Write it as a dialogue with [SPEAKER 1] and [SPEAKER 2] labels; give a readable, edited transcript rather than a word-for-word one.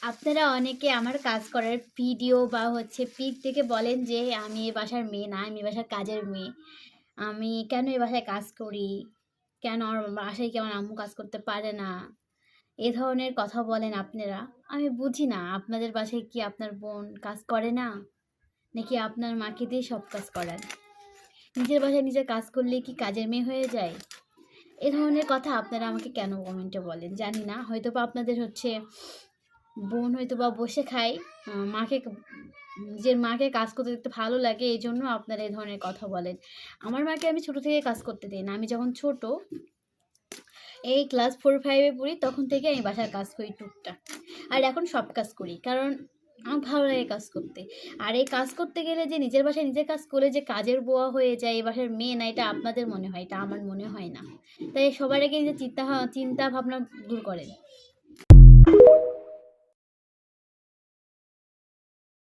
[SPEAKER 1] আপনারা অনেকে আমার কাজ করার ভিডিও বা পিক দেখে বলেন যে আমি এ বাসার মেয়ে না, আমি এ বাসার কাজের মেয়ে। আমি কেন এ বাসায় কাজ করি? কেন আমার বাসায় কি আমার আম্মু কাজ করতে পারে না? এ ধরনের কথা বলেন আপনারা। আমি বুঝি না আপনাদের বাসায় কি আপনার বোন কাজ করে না? নাকি আপনার মাকে দিয়ে সব কাজ করান? নিজের বাসায় নিজে কাজ করলে কি কাজের মেয়ে হয়ে যায়? এ ধরনের কথা আপনারা আমাকে কেন কমেন্টে বলেন? জানি না। হয়তোবা আপনাদের বোন হয়তোবা বসে খায়। মাকে নিজের মাকে কাজ করতে দেখতে ভালো লাগে, এজন্য আপনারা এই ধরনের কথা বলেন। আমার মাকে আমি ছোট থেকে কাজ করতে দেই না। আমি যখন ছোট, এই ক্লাস 4-5 এ পড়ি, তখন থেকে আমি বাসার কাজ করি টুকটাক। আর এখন সব কাজ করি। কারণ আমার ভালো লাগে কাজ করতে। আর এই কাজ করতে গেলে যে নিজের বাসায় নিজে কাজ করলে যে কাজের বুয়া হয়ে যায়, এই বাসার মেয়ে না, এটা আপনাদের মনে হয়, এটা আমার মনে হয় না। তাই সবার আগে নিজের চিন্তা ভাবনা দূর করেন।